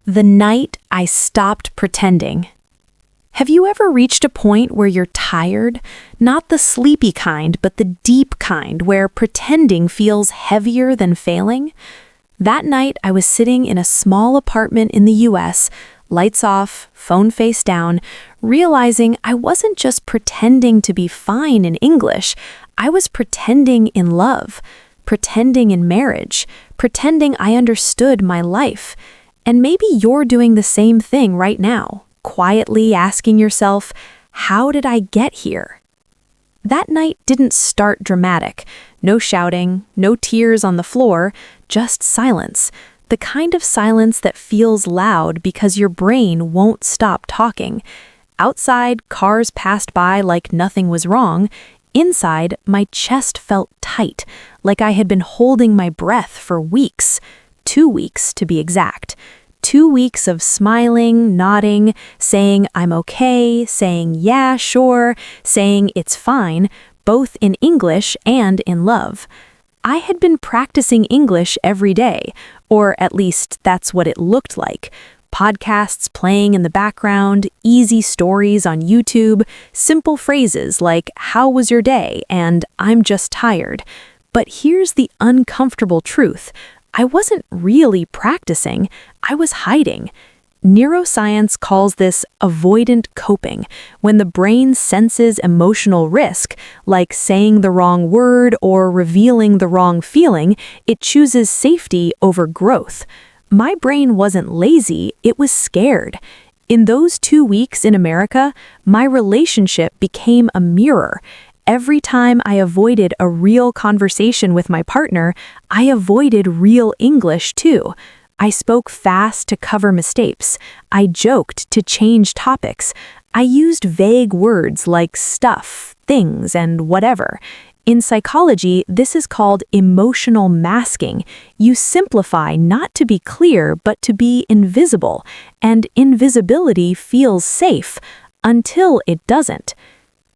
The night I stopped pretending. Have you ever reached a point where you're tired? Not the sleepy kind, but the deep kind, where pretending feels heavier than failing? That night, I was sitting in a small apartment in the US, lights off, phone face down, realizing I wasn't just pretending to be fine in English, I was pretending in love, pretending in marriage, pretending I understood my life. And maybe you're doing the same thing right now, quietly asking yourself, how did I get here? That night didn't start dramatic. No shouting, no tears on the floor, just silence. The kind of silence that feels loud because your brain won't stop talking. Outside, cars passed by like nothing was wrong. Inside, my chest felt tight, like I had been holding my breath for weeks. 2 weeks, to be exact. 2 weeks of smiling, nodding, saying I'm okay, saying yeah, sure, saying it's fine, both in English and in love. I had been practicing English every day, or at least that's what it looked like. Podcasts playing in the background, easy stories on YouTube, simple phrases like, how was your day? And I'm just tired. But here's the uncomfortable truth. I wasn't really practicing, I was hiding. Neuroscience calls this avoidant coping, when the brain senses emotional risk, like saying the wrong word or revealing the wrong feeling, it chooses safety over growth. My brain wasn't lazy, it was scared. In those 2 weeks in America, my relationship became a mirror. Every time I avoided a real conversation with my partner, I avoided real English too. I spoke fast to cover mistakes. I joked to change topics. I used vague words like stuff, things, and whatever. In psychology, this is called emotional masking. You simplify not to be clear, but to be invisible. And invisibility feels safe until it doesn't.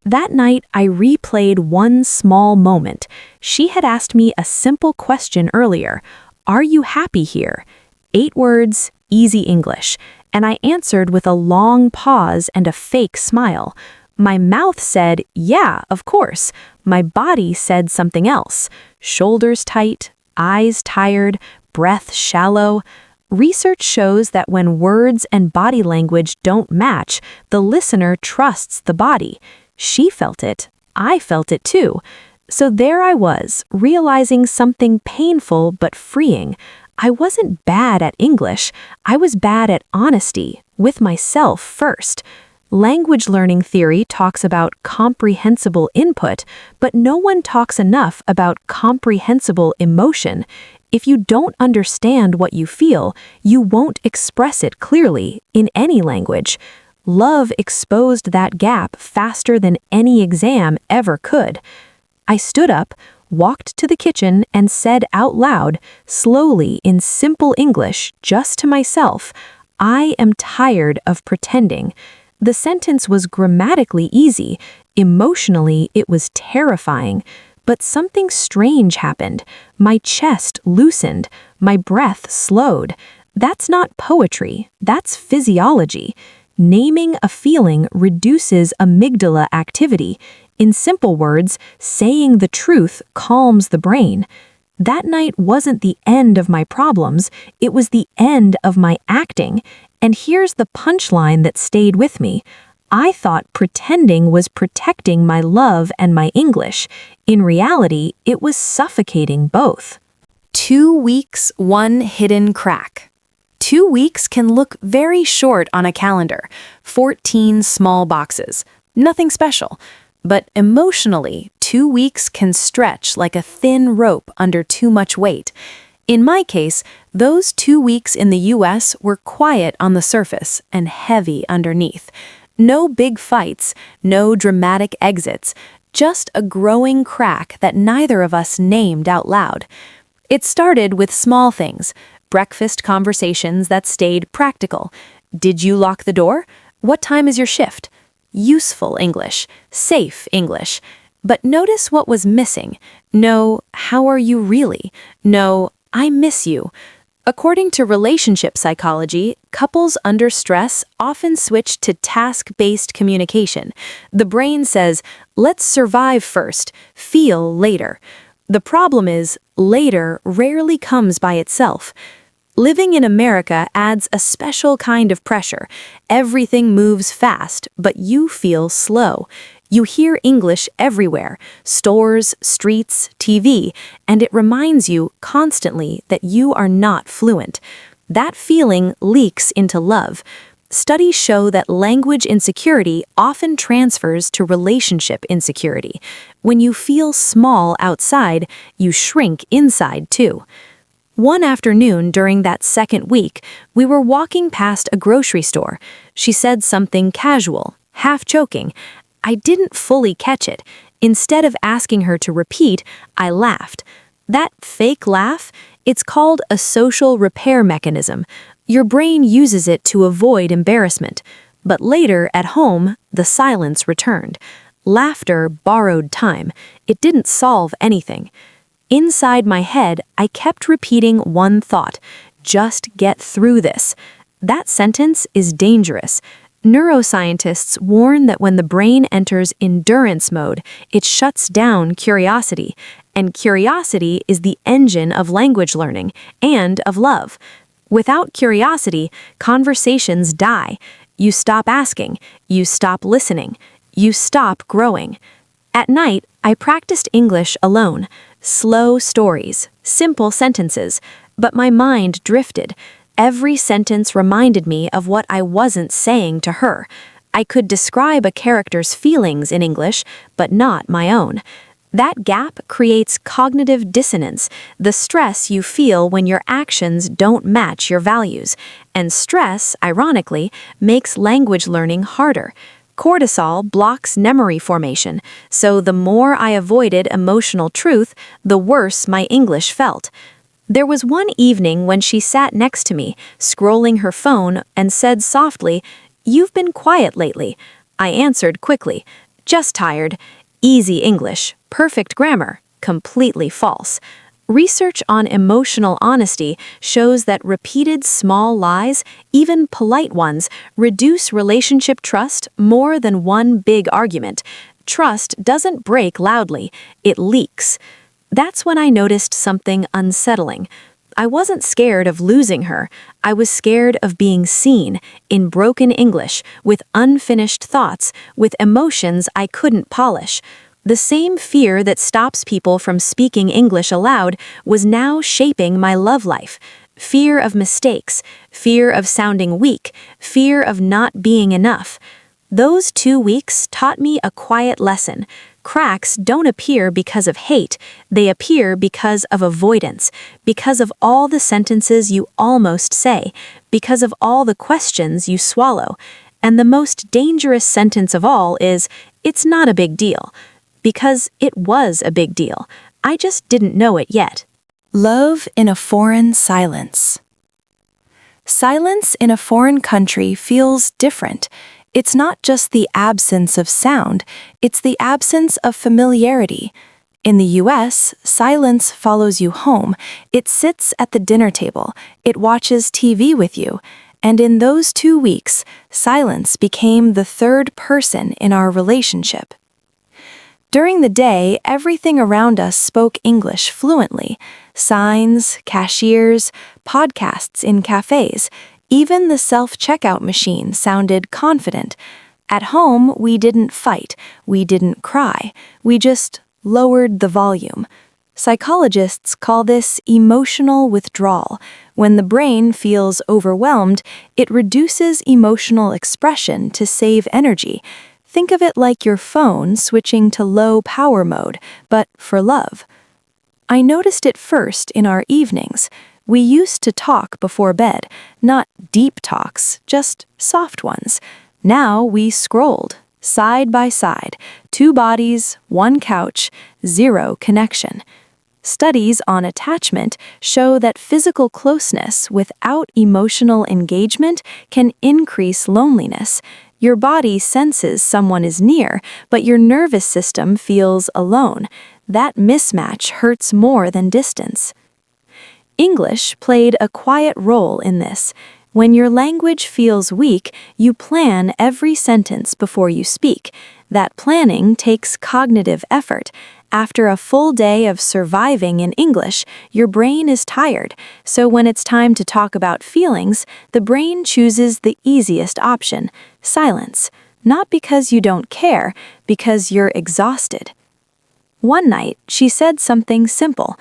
That night, I replayed one small moment. She had asked me a simple question earlier. Are you happy here? 8 words, easy English. And I answered with a long pause and a fake smile. My mouth said, yeah, of course. My body said something else. Shoulders tight, eyes tired, breath shallow. Research shows that when words and body language don't match, the listener trusts the body. She felt it. I felt it too. So there I was, realizing something painful but freeing. I wasn't bad at English. I was bad at honesty, with myself first. Language learning theory talks about comprehensible input, but no one talks enough about comprehensible emotion. If you don't understand what you feel, you won't express it clearly in any language. Love exposed that gap faster than any exam ever could. I stood up, walked to the kitchen, and said out loud, slowly in simple English, just to myself, I am tired of pretending. The sentence was grammatically easy. Emotionally, it was terrifying. But something strange happened. My chest loosened. My breath slowed. That's not poetry. That's physiology. Naming a feeling reduces amygdala activity. In simple words, saying the truth calms the brain. That night wasn't the end of my problems, it was the end of my acting. And here's the punchline that stayed with me. I thought pretending was protecting my love and my English. In reality, it was suffocating both. 2 weeks, one hidden crack. 2 weeks can look very short on a calendar, 14 small boxes, nothing special. But emotionally, 2 weeks can stretch like a thin rope under too much weight. In my case, those 2 weeks in the US were quiet on the surface and heavy underneath. No big fights, no dramatic exits, just a growing crack that neither of us named out loud. It started with small things. Breakfast conversations that stayed practical. Did you lock the door? What time is your shift? Useful English, safe English. But notice what was missing. No, how are you really? No, I miss you. According to relationship psychology, couples under stress often switch to task-based communication. The brain says, let's survive first, feel later. The problem is, later rarely comes by itself. Living in America adds a special kind of pressure. Everything moves fast, but you feel slow. You hear English everywhere, stores, streets, TV, and it reminds you constantly that you are not fluent. That feeling leaks into love. Studies show that language insecurity often transfers to relationship insecurity. When you feel small outside, you shrink inside too. One afternoon during that second week, we were walking past a grocery store. She said something casual, half joking. I didn't fully catch it. Instead of asking her to repeat, I laughed. That fake laugh, it's called a social repair mechanism. Your brain uses it to avoid embarrassment. But later, at home, the silence returned. Laughter borrowed time. It didn't solve anything. Inside my head, I kept repeating one thought: just get through this. That sentence is dangerous. Neuroscientists warn that when the brain enters endurance mode, it shuts down curiosity, and curiosity is the engine of language learning and of love. Without curiosity, conversations die. You stop asking, you stop listening, you stop growing. At night, I practiced English alone. Slow stories, simple sentences, but my mind drifted. Every sentence reminded me of what I wasn't saying to her. I could describe a character's feelings in English, but not my own. That gap creates cognitive dissonance, the stress you feel when your actions don't match your values. And stress, ironically, makes language learning harder. Cortisol blocks memory formation, so the more I avoided emotional truth, the worse my English felt. There was one evening when she sat next to me, scrolling her phone, and said softly, "You've been quiet lately." I answered quickly, "Just tired." Easy English, perfect grammar, completely false. Research on emotional honesty shows that repeated small lies, even polite ones, reduce relationship trust more than one big argument. Trust doesn't break loudly, it leaks. That's when I noticed something unsettling. I wasn't scared of losing her. I was scared of being seen, in broken English, with unfinished thoughts, with emotions I couldn't polish. The same fear that stops people from speaking English aloud was now shaping my love life. Fear of mistakes, fear of sounding weak, fear of not being enough. Those 2 weeks taught me a quiet lesson. Cracks don't appear because of hate, they appear because of avoidance, because of all the sentences you almost say, because of all the questions you swallow. And the most dangerous sentence of all is, "It's not a big deal." Because it was a big deal. I just didn't know it yet. Love in a foreign silence. Silence in a foreign country feels different. It's not just the absence of sound, it's the absence of familiarity. In the US, silence follows you home. It sits at the dinner table. It watches TV with you. And in those 2 weeks, silence became the third person in our relationship. During the day, everything around us spoke English fluently. Signs, cashiers, podcasts in cafes. Even the self-checkout machine sounded confident. At home, we didn't fight. We didn't cry. We just lowered the volume. Psychologists call this emotional withdrawal. When the brain feels overwhelmed, it reduces emotional expression to save energy. Think of it like your phone switching to low power mode, but for love. I noticed it first in our evenings. We used to talk before bed, not deep talks, just soft ones. Now we scrolled, side by side, 2 bodies, 1 couch, 0 connection. Studies on attachment show that physical closeness without emotional engagement can increase loneliness. Your body senses someone is near, but your nervous system feels alone. That mismatch hurts more than distance. English played a quiet role in this. When your language feels weak, you plan every sentence before you speak. That planning takes cognitive effort. After a full day of surviving in English, your brain is tired, so when it's time to talk about feelings, the brain chooses the easiest option, silence. Not because you don't care, because you're exhausted. One night, she said something simple.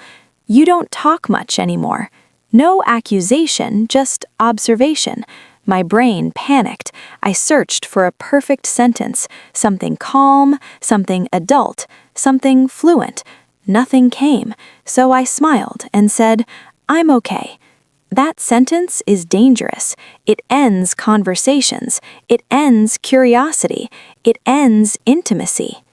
"You don't talk much anymore." No accusation, just observation. My brain panicked. I searched for a perfect sentence, something calm, something adult, something fluent. Nothing came, so I smiled and said, "I'm okay." That sentence is dangerous. It ends conversations. It ends curiosity. It ends intimacy.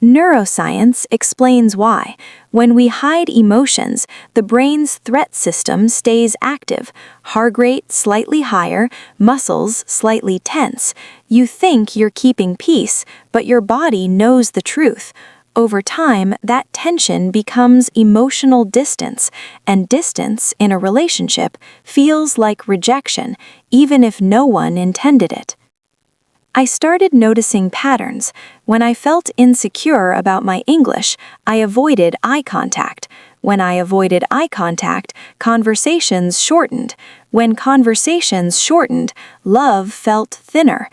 Neuroscience explains why. When we hide emotions, the brain's threat system stays active, heart rate slightly higher, muscles slightly tense. You think you're keeping peace, but your body knows the truth. Over time, that tension becomes emotional distance, and distance in a relationship feels like rejection, even if no one intended it. I started noticing patterns. When I felt insecure about my English, I avoided eye contact. When I avoided eye contact, conversations shortened. When conversations shortened, love felt thinner.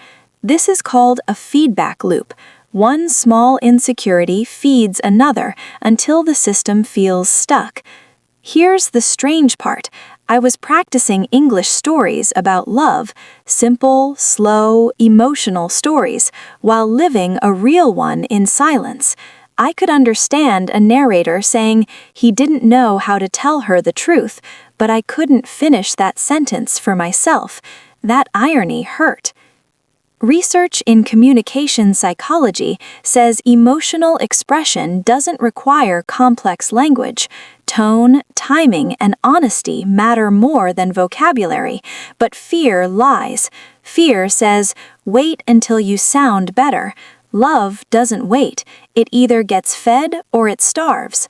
This is called a feedback loop. One small insecurity feeds another until the system feels stuck. Here's the strange part. I was practicing English stories about love, simple, slow, emotional stories, while living a real one in silence. I could understand a narrator saying he didn't know how to tell her the truth, but I couldn't finish that sentence for myself. That irony hurt. Research in communication psychology says emotional expression doesn't require complex language. Tone, timing, and honesty matter more than vocabulary, but fear lies. Fear says, "Wait until you sound better." Love doesn't wait. It either gets fed or it starves.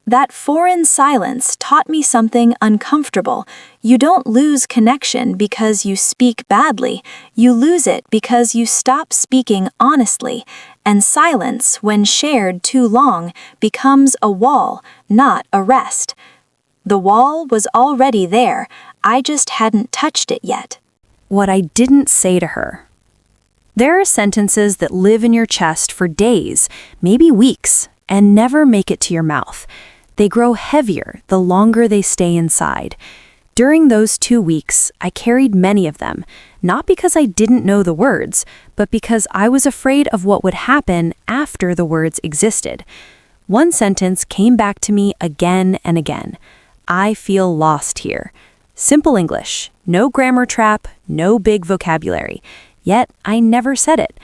That foreign silence taught me something uncomfortable. You don't lose connection because you speak badly. You lose it because you stop speaking honestly. And silence, when shared too long, becomes a wall, not a rest. The wall was already there. I just hadn't touched it yet. What I didn't say to her. There are sentences that live in your chest for days, maybe weeks, and never make it to your mouth. They grow heavier the longer they stay inside. During those 2 weeks, I carried many of them, not because I didn't know the words, but because I was afraid of what would happen after the words existed. One sentence came back to me again and again. "I feel lost here." Simple English, no grammar trap, no big vocabulary. Yet I never said it.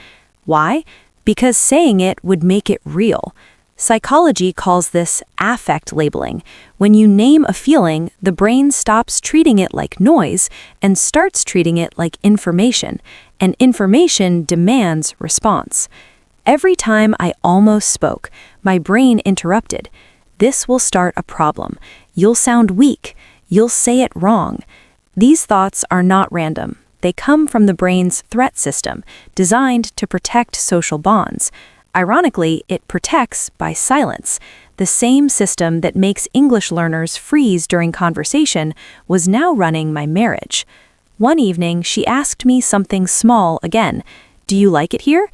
Why? Because saying it would make it real. Psychology calls this affect labeling. When you name a feeling, the brain stops treating it like noise and starts treating it like information, and information demands response. Every time I almost spoke, my brain interrupted. "This will start a problem. You'll sound weak. You'll say it wrong." These thoughts are not random. They come from the brain's threat system, designed to protect social bonds. Ironically, it protects by silence. The same system that makes English learners freeze during conversation was now running my marriage. One evening, she asked me something small again. "Do you like it here?"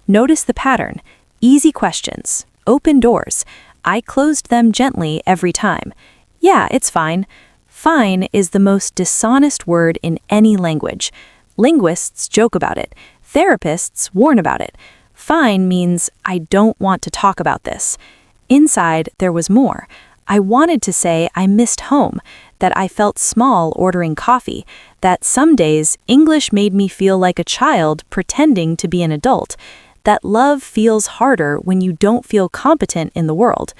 Notice the pattern. Easy questions. Open doors. I closed them gently every time. "Yeah, it's fine." Fine is the most dishonest word in any language. Linguists joke about it. Therapists warn about it. Fine means I don't want to talk about this. Inside, there was more. I wanted to say I missed home, that I felt small ordering coffee, that some days English made me feel like a child pretending to be an adult, that love feels harder when you don't feel competent in the world.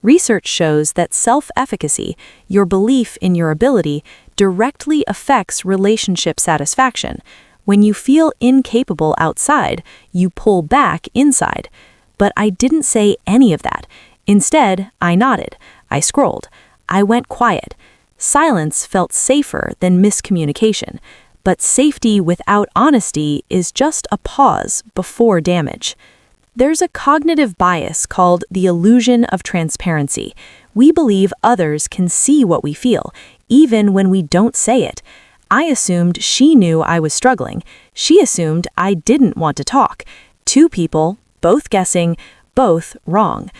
Research shows that self-efficacy, your belief in your ability, directly affects relationship satisfaction. When you feel incapable outside, you pull back inside. But I didn't say any of that. Instead, I nodded. I scrolled. I went quiet. Silence felt safer than miscommunication, but safety without honesty is just a pause before damage. There's a cognitive bias called the illusion of transparency. We believe others can see what we feel, even when we don't say it. I assumed she knew I was struggling. She assumed I didn't want to talk. Two people, both guessing, both wrong.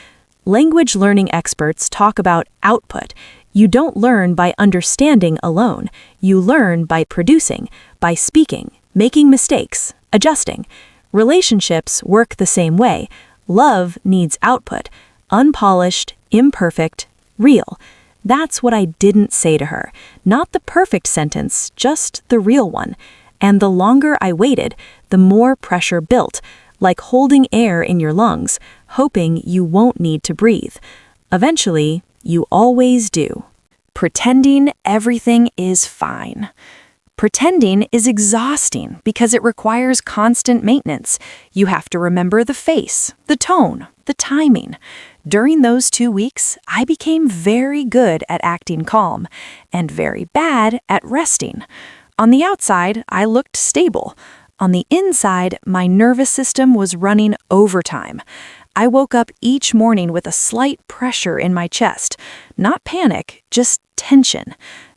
Language learning experts talk about output. You don't learn by understanding alone. You learn by producing, by speaking, making mistakes, adjusting. Relationships work the same way. Love needs output, unpolished, imperfect, real. That's what I didn't say to her. Not the perfect sentence, just the real one. And the longer I waited, the more pressure built, like holding air in your lungs, hoping you won't need to breathe. Eventually, you always do. Pretending everything is fine. Pretending is exhausting because it requires constant maintenance. You have to remember the face, the tone, the timing. During those 2 weeks, I became very good at acting calm and very bad at resting. On the outside, I looked stable. On the inside, my nervous system was running overtime. I woke up each morning with a slight pressure in my chest. Not panic, just tension.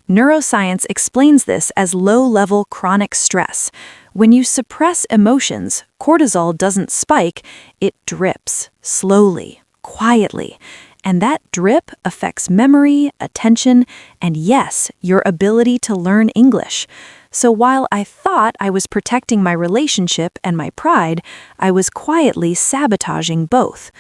Neuroscience explains this as low-level chronic stress. When you suppress emotions, cortisol doesn't spike, it drips, slowly, quietly. And that drip affects memory, attention, and yes, your ability to learn English. So while I thought I was protecting my relationship and my pride, I was quietly sabotaging both.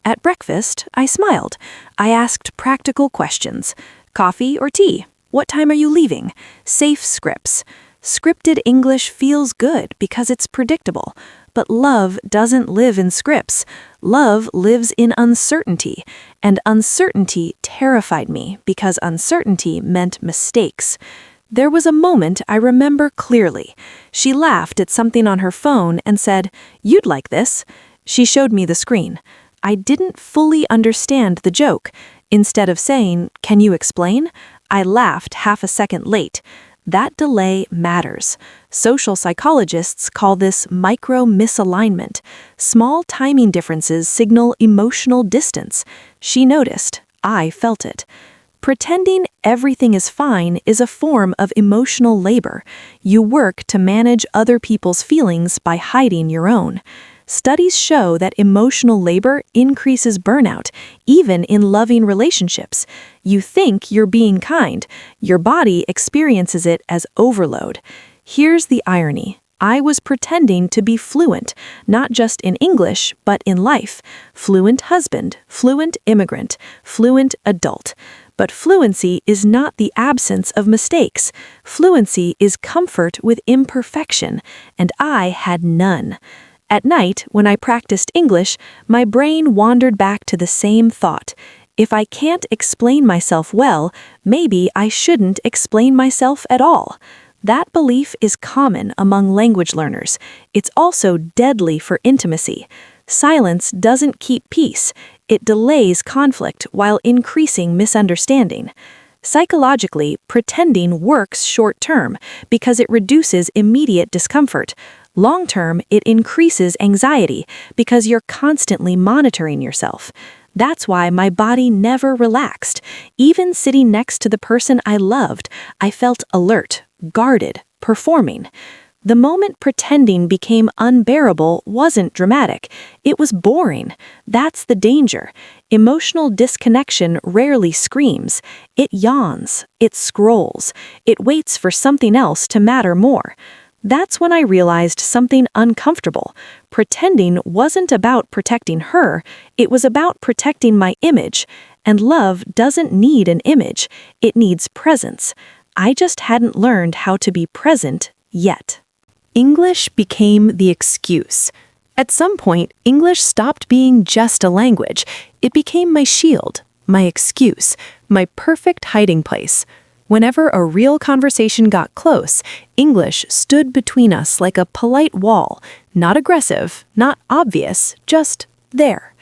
At breakfast, I smiled. I asked practical questions. Coffee or tea? What time are you leaving? Safe scripts. Scripted English feels good because it's predictable. But love doesn't live in scripts. Love lives in uncertainty. And uncertainty terrified me because uncertainty meant mistakes. There was a moment I remember clearly. She laughed at something on her phone and said, "You'd like this." She showed me the screen. I didn't fully understand the joke. Instead of saying, "Can you explain?" I laughed half a second late. That delay matters. Social psychologists call this micro-misalignment. Small timing differences signal emotional distance. She noticed. I felt it. Pretending everything is fine is a form of emotional labor. You work to manage other people's feelings by hiding your own. Studies show that emotional labor increases burnout, even in loving relationships. You think you're being kind. Your body experiences it as overload. Here's the irony. I was pretending to be fluent, not just in English, but in life. Fluent husband, fluent immigrant, fluent adult. But fluency is not the absence of mistakes. Fluency is comfort with imperfection, and I had none. At night, when I practiced English, my brain wandered back to the same thought. If I can't explain myself well, maybe I shouldn't explain myself at all. That belief is common among language learners. It's also deadly for intimacy. Silence doesn't keep peace. It delays conflict while increasing misunderstanding. Psychologically, pretending works short-term because it reduces immediate discomfort. Long-term, it increases anxiety because you're constantly monitoring yourself. That's why my body never relaxed. Even sitting next to the person I loved, I felt alert, guarded, performing. The moment pretending became unbearable wasn't dramatic. It was boring. That's the danger. Emotional disconnection rarely screams. It yawns. It scrolls. It waits for something else to matter more. That's when I realized something uncomfortable. Pretending wasn't about protecting her. It was about protecting my image. And love doesn't need an image. It needs presence. I just hadn't learned how to be present yet. English became the excuse. At some point, English stopped being just a language. It became my shield, my excuse, my perfect hiding place. Whenever a real conversation got close, English stood between us like a polite wall, not aggressive, not obvious, just there.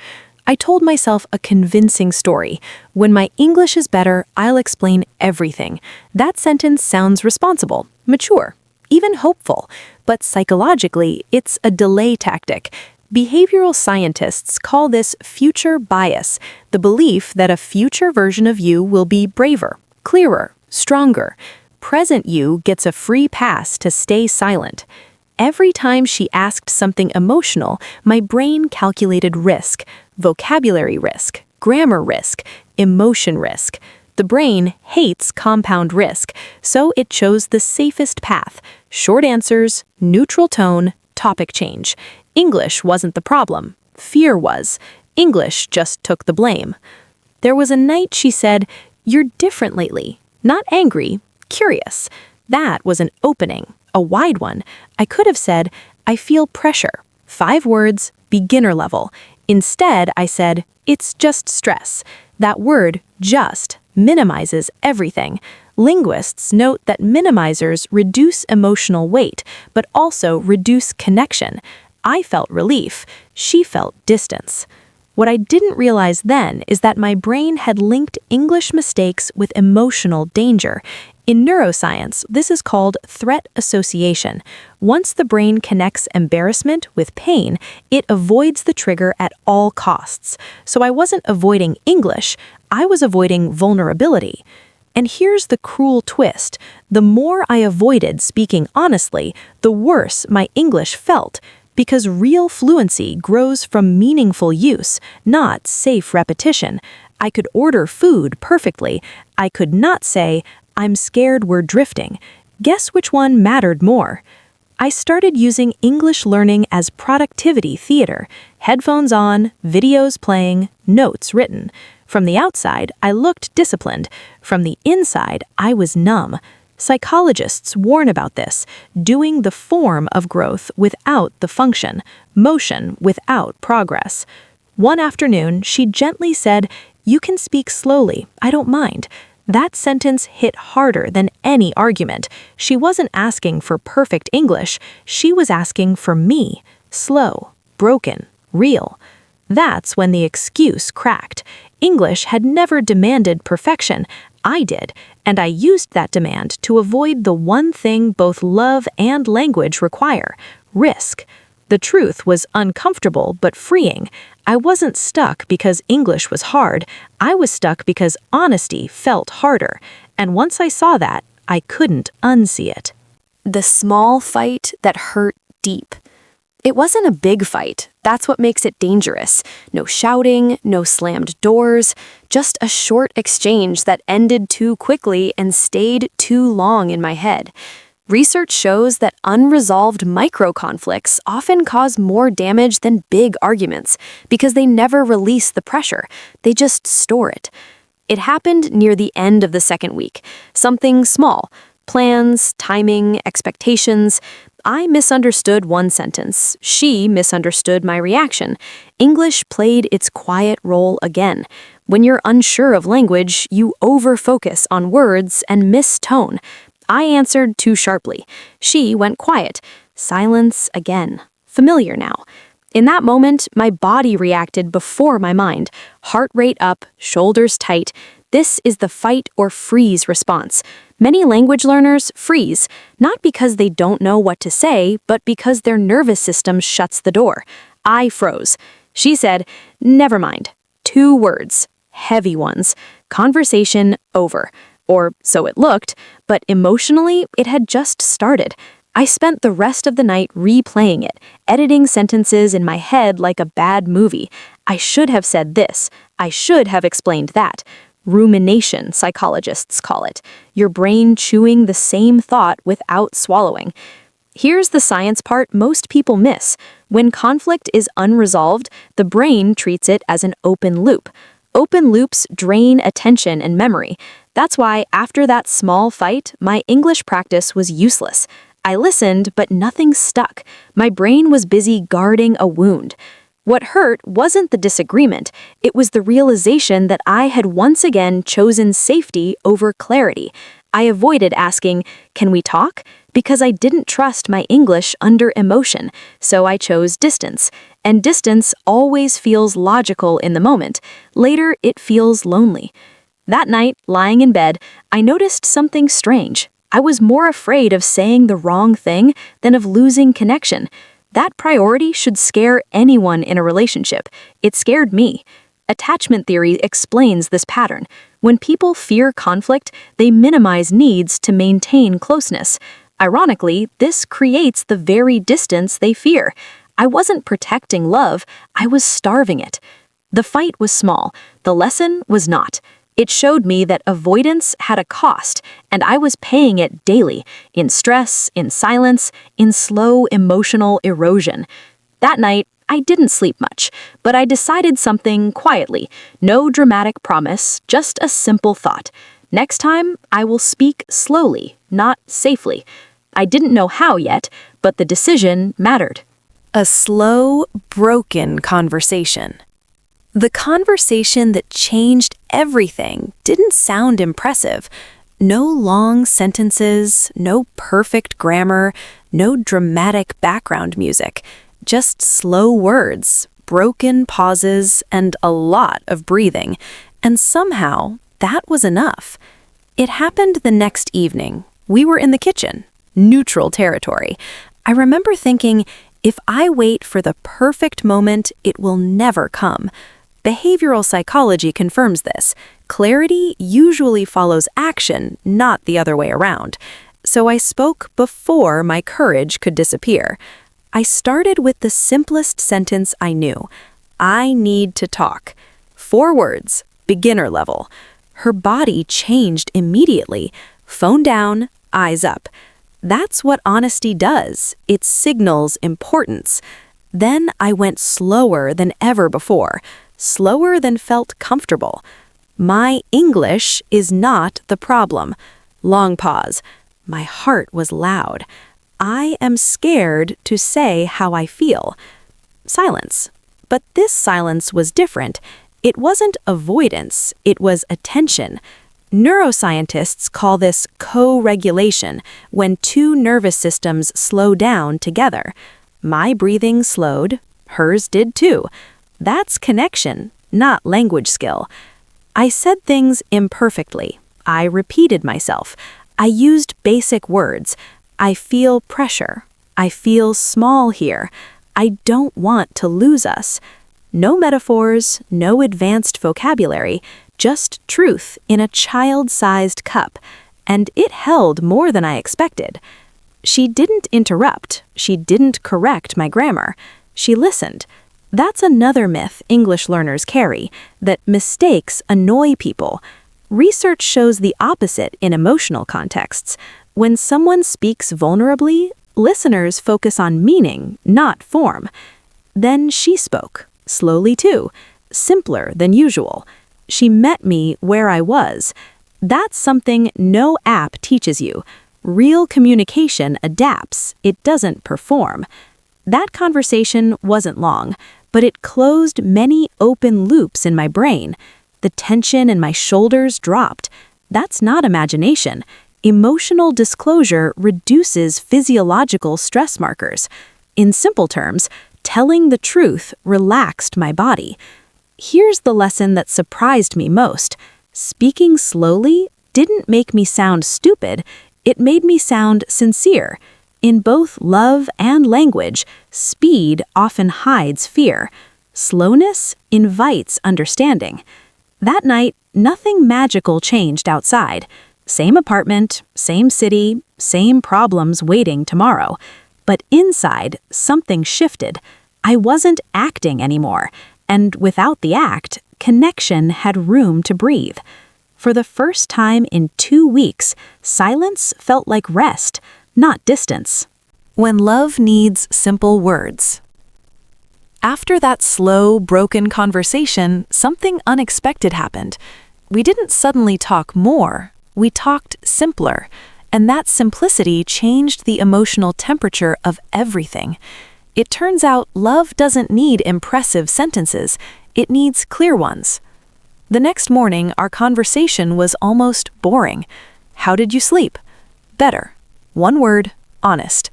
I told myself a convincing story. When my English is better, I'll explain everything. That sentence sounds responsible, mature, even hopeful. But psychologically, it's a delay tactic. Behavioral scientists call this future bias, the belief that a future version of you will be braver, clearer, stronger. Present you gets a free pass to stay silent. Every time she asked something emotional, my brain calculated risk, vocabulary risk, grammar risk, emotion risk. The brain hates compound risk, so it chose the safest path: short answers, neutral tone, topic change. English wasn't the problem. Fear was. English just took the blame. There was a night she said, "You're different lately." Not angry, curious. That was an opening, a wide one. I could have said, "I feel pressure." 5 words, beginner level. Instead, I said, "It's just stress." That word, just, minimizes everything. Linguists note that minimizers reduce emotional weight, but also reduce connection. I felt relief. She felt distance. What I didn't realize then is that my brain had linked English mistakes with emotional danger. In neuroscience, this is called threat association. Once the brain connects embarrassment with pain, it avoids the trigger at all costs. So I wasn't avoiding English, I was avoiding vulnerability. And here's the cruel twist. The more I avoided speaking honestly, the worse my English felt. Because real fluency grows from meaningful use, not safe repetition. I could order food perfectly. I could not say, "I'm scared we're drifting." Guess which one mattered more? I started using English learning as productivity theater. Headphones on, videos playing, notes written. From the outside, I looked disciplined. From the inside, I was numb. Psychologists warn about this, doing the form of growth without the function, motion without progress. One afternoon, she gently said, "You can speak slowly, I don't mind." That sentence hit harder than any argument. She wasn't asking for perfect English, she was asking for me, slow, broken, real. That's when the excuse cracked. English had never demanded perfection. I did, and I used that demand to avoid the one thing both love and language require: risk. The truth was uncomfortable but freeing. I wasn't stuck because English was hard. I was stuck because honesty felt harder. And once I saw that, I couldn't unsee it. The small fight that hurt deep. It wasn't a big fight. That's what makes it dangerous. No shouting, no slammed doors, just a short exchange that ended too quickly and stayed too long in my head. Research shows that unresolved micro-conflicts often cause more damage than big arguments because they never release the pressure. They just store it. It happened near the end of the second week. Something small. Plans, timing, expectations. I misunderstood one sentence. She misunderstood my reaction. English played its quiet role again. When you're unsure of language, you over-focus on words and miss tone. I answered too sharply. She went quiet. Silence again. Familiar now. In that moment, my body reacted before my mind. Heart rate up, shoulders tight. This is the fight or freeze response. Many language learners freeze, not because they don't know what to say, but because their nervous system shuts the door. I froze. She said, "Never mind." 2 words. Heavy ones. Conversation over. Or so it looked, but emotionally, it had just started. I spent the rest of the night replaying it, editing sentences in my head like a bad movie. I should have said this. I should have explained that. Rumination, psychologists call it. Your brain chewing the same thought without swallowing. Here's the science part most people miss. When conflict is unresolved, the brain treats it as an open loop. Open loops drain attention and memory. That's why after that small fight, my English practice was useless. I listened, but nothing stuck. My brain was busy guarding a wound. What hurt wasn't the disagreement, it was the realization that I had once again chosen safety over clarity. I avoided asking, "Can we talk?" because I didn't trust my English under emotion, so I chose distance. And distance always feels logical in the moment. Later, it feels lonely. That night, lying in bed, I noticed something strange. I was more afraid of saying the wrong thing than of losing connection. That priority should scare anyone in a relationship. It scared me. Attachment theory explains this pattern. When people fear conflict, they minimize needs to maintain closeness. Ironically, this creates the very distance they fear. I wasn't protecting love, I was starving it. The fight was small, the lesson was not. It showed me that avoidance had a cost, and I was paying it daily, in stress, in silence, in slow emotional erosion. That night, I didn't sleep much, but I decided something quietly. No dramatic promise, just a simple thought. Next time, I will speak slowly, not safely. I didn't know how yet, but the decision mattered. A slow, broken conversation. The conversation that changed everything didn't sound impressive. No long sentences, no perfect grammar, no dramatic background music. Just slow words, broken pauses, and a lot of breathing. And somehow, that was enough. It happened the next evening. We were in the kitchen, neutral territory. I remember thinking, if I wait for the perfect moment, it will never come. Behavioral psychology confirms this. Clarity usually follows action, not the other way around. So I spoke before my courage could disappear. I started with the simplest sentence I knew. I need to talk. 4 words, beginner level. Her body changed immediately. Phone down, eyes up. That's what honesty does. It signals importance. Then I went slower than ever before. Slower than felt comfortable. My English is not the problem. Long pause. My heart was loud. I am scared to say how I feel. Silence. But this silence was different. It wasn't avoidance, it was attention. Neuroscientists call this co-regulation, when 2 nervous systems slow down together. My breathing slowed, hers did too. That's connection, not language skill. I said things imperfectly. I repeated myself. I used basic words. I feel pressure. I feel small here. I don't want to lose us. No metaphors, no advanced vocabulary, just truth in a child-sized cup. And it held more than I expected. She didn't interrupt. She didn't correct my grammar. She listened. That's another myth English learners carry, that mistakes annoy people. Research shows the opposite in emotional contexts. When someone speaks vulnerably, listeners focus on meaning, not form. Then she spoke, slowly too, simpler than usual. She met me where I was. That's something no app teaches you. Real communication adapts, it doesn't perform. That conversation wasn't long, but it closed many open loops in my brain. The tension in my shoulders dropped. That's not imagination. Emotional disclosure reduces physiological stress markers. In simple terms, telling the truth relaxed my body. Here's the lesson that surprised me most. Speaking slowly didn't make me sound stupid, it made me sound sincere. In both love and language, speed often hides fear. Slowness invites understanding. That night, nothing magical changed outside. Same apartment, same city, same problems waiting tomorrow. But inside, something shifted. I wasn't acting anymore. And without the act, connection had room to breathe. For the first time in 2 weeks, silence felt like rest, not distance. When love needs simple words. After that slow, broken conversation, something unexpected happened. We didn't suddenly talk more, we talked simpler, and that simplicity changed the emotional temperature of everything. It turns out love doesn't need impressive sentences, it needs clear ones. The next morning, our conversation was almost boring. How did you sleep? Better. One word, honest.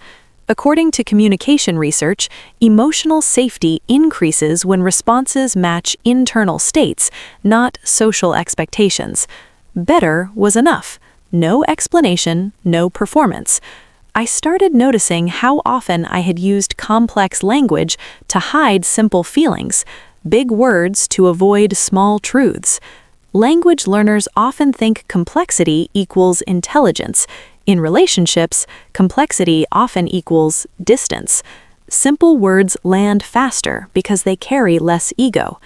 According to communication research, emotional safety increases when responses match internal states, not social expectations. Better was enough. No explanation, no performance. I started noticing how often I had used complex language to hide simple feelings, big words to avoid small truths. Language learners often think complexity equals intelligence. In relationships, complexity often equals distance. Simple words land faster because they carry less ego.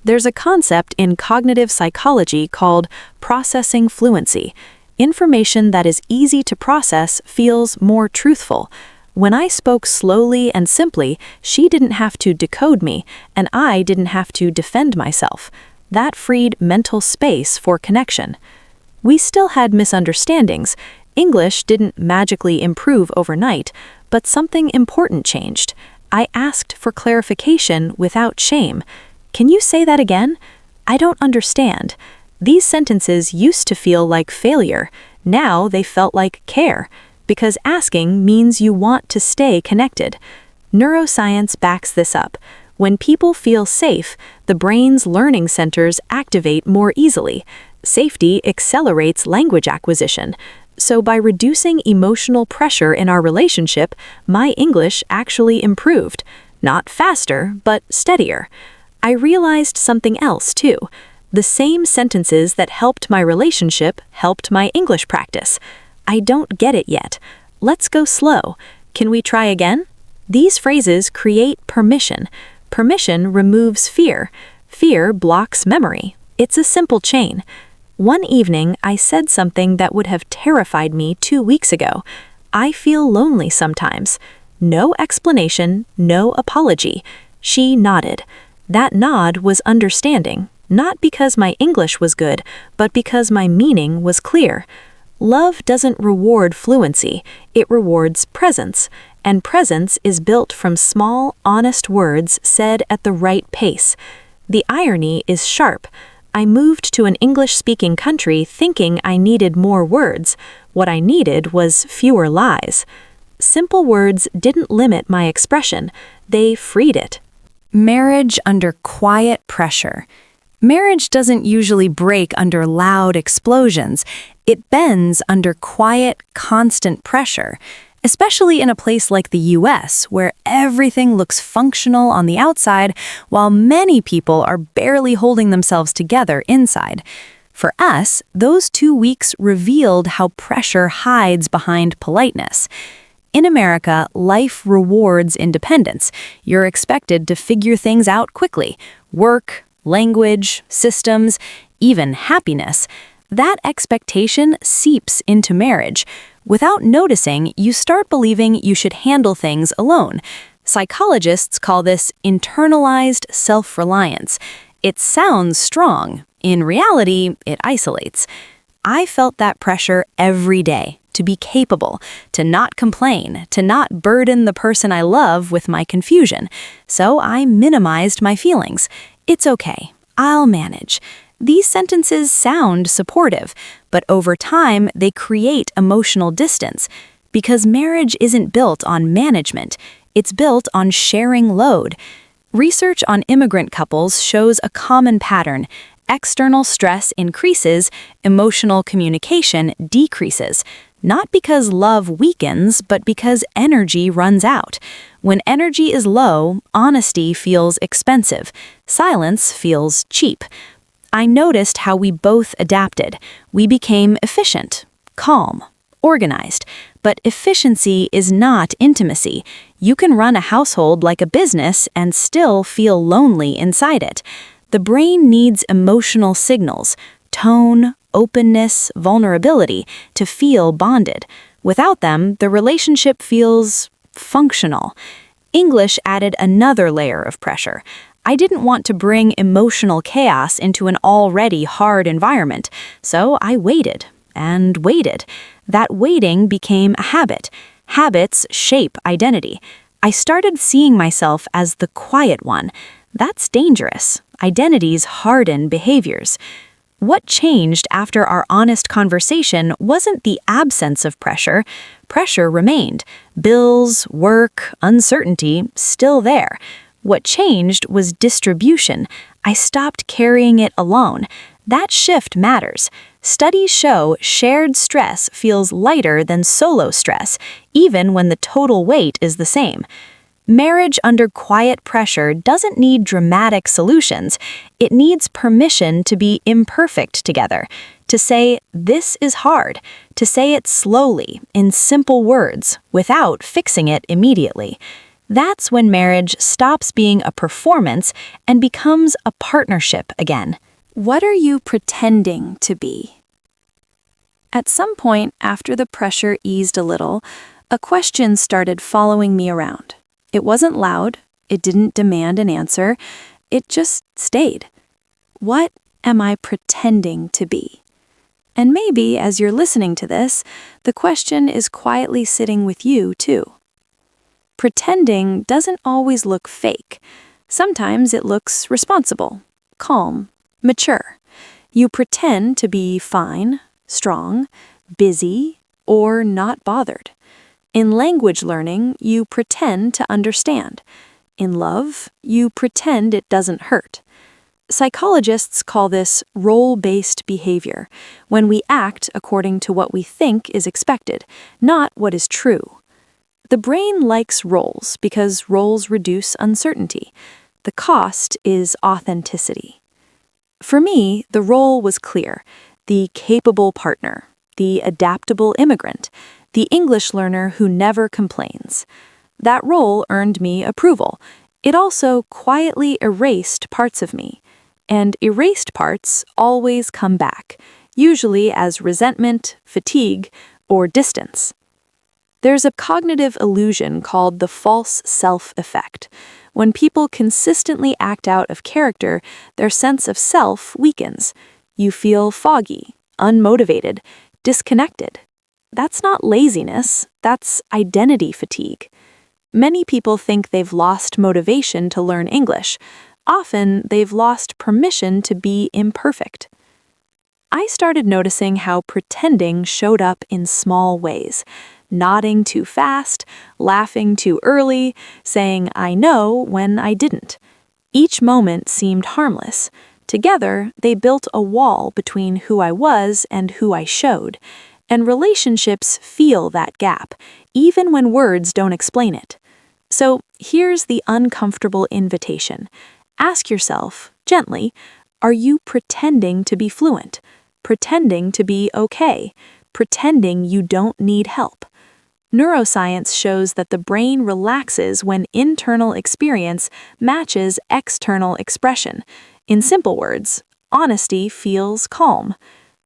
There's a concept in cognitive psychology called processing fluency. Information that is easy to process feels more truthful. When I spoke slowly and simply, she didn't have to decode me, and I didn't have to defend myself. That freed mental space for connection. We still had misunderstandings. English didn't magically improve overnight, but something important changed. I asked for clarification without shame. Can you say that again? I don't understand. These sentences used to feel like failure. Now they felt like care, because asking means you want to stay connected. Neuroscience backs this up. When people feel safe, the brain's learning centers activate more easily. Safety accelerates language acquisition. So by reducing emotional pressure in our relationship, my English actually improved. Not faster, but steadier. I realized something else too. The same sentences that helped my relationship helped my English practice. I don't get it yet. Let's go slow. Can we try again? These phrases create permission. Permission removes fear. Fear blocks memory. It's a simple chain. One evening, I said something that would have terrified me 2 weeks ago. I feel lonely sometimes. No explanation, no apology. She nodded. That nod was understanding. Not because my English was good, but because my meaning was clear. Love doesn't reward fluency, it rewards presence, and presence is built from small, honest words said at the right pace. The irony is sharp. I moved to an English-speaking country thinking I needed more words. What I needed was fewer lies. Simple words didn't limit my expression, they freed it. Marriage under quiet pressure. Marriage doesn't usually break under loud explosions. It bends under quiet, constant pressure, especially in a place like the US, where everything looks functional on the outside, while many people are barely holding themselves together inside. For us, those 2 weeks revealed how pressure hides behind politeness. In America, life rewards independence. You're expected to figure things out quickly. Work, language, systems, even happiness. That expectation seeps into marriage. Without noticing, you start believing you should handle things alone. Psychologists call this internalized self-reliance. It sounds strong. In reality, it isolates. I felt that pressure every day, to be capable, to not complain, to not burden the person I love with my confusion. So I minimized my feelings. It's okay. I'll manage. These sentences sound supportive, but over time they create emotional distance. Because marriage isn't built on management, it's built on sharing load. Research on immigrant couples shows a common pattern. External stress increases, emotional communication decreases. Not because love weakens, but because energy runs out. When energy is low, honesty feels expensive. Silence feels cheap. I noticed how we both adapted. We became efficient, calm, organized. But efficiency is not intimacy. You can run a household like a business and still feel lonely inside it. The brain needs emotional signals, tone, openness, vulnerability, to feel bonded. Without them, the relationship feels functional. English added another layer of pressure. I didn't want to bring emotional chaos into an already hard environment, so I waited and waited. That waiting became a habit. Habits shape identity. I started seeing myself as the quiet one. That's dangerous. Identities harden behaviors. What changed after our honest conversation wasn't the absence of pressure. Pressure remained. Bills, work, uncertainty, still there. What changed was distribution. I stopped carrying it alone. That shift matters. Studies show shared stress feels lighter than solo stress, even when the total weight is the same. Marriage under quiet pressure doesn't need dramatic solutions. It needs permission to be imperfect together, to say, this is hard, to say it slowly, in simple words, without fixing it immediately. That's when marriage stops being a performance and becomes a partnership again. What are you pretending to be? At some point after the pressure eased a little, a question started following me around. It wasn't loud, it didn't demand an answer, it just stayed. What am I pretending to be? And maybe as you're listening to this, the question is quietly sitting with you too. Pretending doesn't always look fake. Sometimes it looks responsible, calm, mature. You pretend to be fine, strong, busy, or not bothered. In language learning, you pretend to understand. In love, you pretend it doesn't hurt. Psychologists call this role-based behavior, when we act according to what we think is expected, not what is true. The brain likes roles because roles reduce uncertainty. The cost is authenticity. For me, the role was clear: the capable partner, the adaptable immigrant, the English learner who never complains. That role earned me approval. It also quietly erased parts of me. And erased parts always come back, usually as resentment, fatigue, or distance. There's a cognitive illusion called the false self effect. When people consistently act out of character, their sense of self weakens. You feel foggy, unmotivated, disconnected. That's not laziness, that's identity fatigue. Many people think they've lost motivation to learn English. Often, they've lost permission to be imperfect. I started noticing how pretending showed up in small ways. Nodding too fast, laughing too early, saying I know when I didn't. Each moment seemed harmless. Together, they built a wall between who I was and who I showed. And relationships feel that gap, even when words don't explain it. So here's the uncomfortable invitation. Ask yourself, gently, are you pretending to be fluent? Pretending to be okay? Pretending you don't need help? Neuroscience shows that the brain relaxes when internal experience matches external expression. In simple words, honesty feels calm.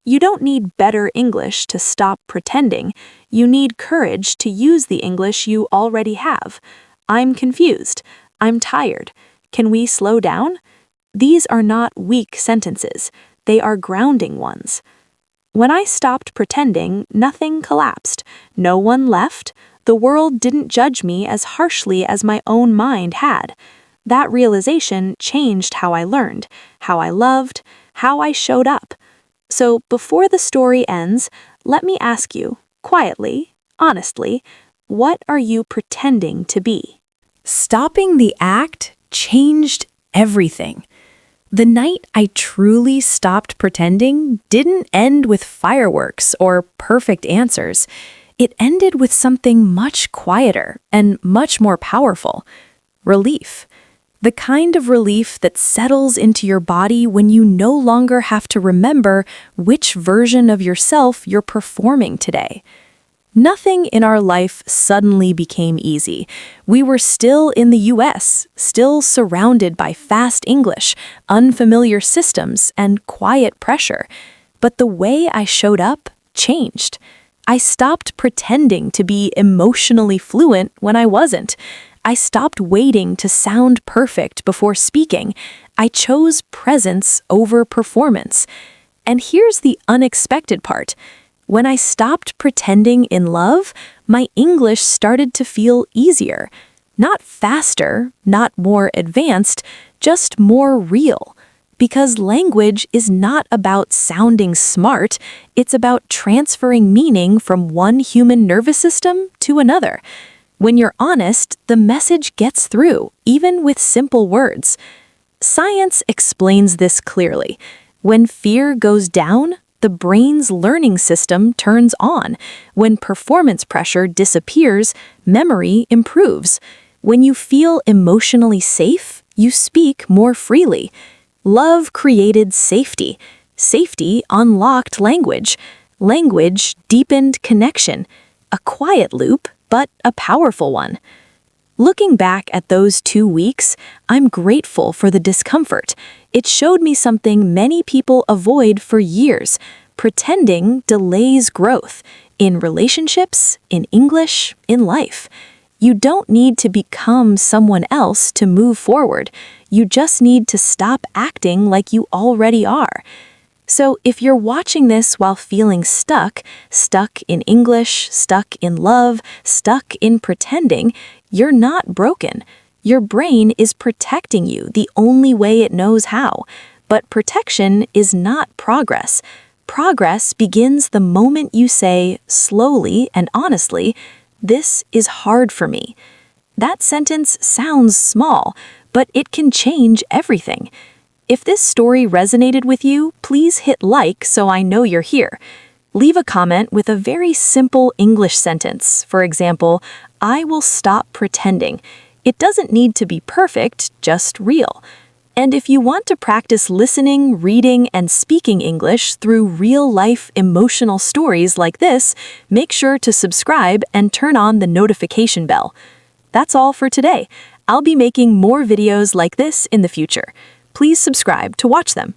You don't need better English to stop pretending. You need courage to use the English you already have. I'm confused. I'm tired. Can we slow down? These are not weak sentences. They are grounding ones. When I stopped pretending, nothing collapsed. No one left. The world didn't judge me as harshly as my own mind had. That realization changed how I learned, how I loved, how I showed up. So before the story ends, let me ask you, quietly, honestly, what are you pretending to be? Stopping the act changed everything. The night I truly stopped pretending didn't end with fireworks or perfect answers. It ended with something much quieter and much more powerful: relief. The kind of relief that settles into your body when you no longer have to remember which version of yourself you're performing today. Nothing in our life suddenly became easy. We were still in the US, still surrounded by fast English, unfamiliar systems, and quiet pressure. But the way I showed up changed. I stopped pretending to be emotionally fluent when I wasn't. I stopped waiting to sound perfect before speaking. I chose presence over performance. And here's the unexpected part. When I stopped pretending in love, my English started to feel easier. Not faster, not more advanced, just more real. Because language is not about sounding smart, it's about transferring meaning from one human nervous system to another. When you're honest, the message gets through, even with simple words. Science explains this clearly. When fear goes down, the brain's learning system turns on. When performance pressure disappears, memory improves. When you feel emotionally safe, you speak more freely. Love created safety. Safety unlocked language. Language deepened connection. A quiet loop, but a powerful one. Looking back at those 2 weeks, I'm grateful for the discomfort. It showed me something many people avoid for years. Pretending delays growth. In relationships, in English, in life. You don't need to become someone else to move forward. You just need to stop acting like you already are. So if you're watching this while feeling stuck in English, stuck in love, stuck in pretending, you're not broken. Your brain is protecting you the only way it knows how. But protection is not progress. Progress begins the moment you say, slowly and honestly, "This is hard for me." That sentence sounds small, but it can change everything. If this story resonated with you, please hit like so I know you're here. Leave a comment with a very simple English sentence. For example, "I will stop pretending." It doesn't need to be perfect, just real. And if you want to practice listening, reading, and speaking English through real-life emotional stories like this, make sure to subscribe and turn on the notification bell. That's all for today. I'll be making more videos like this in the future. Please subscribe to watch them.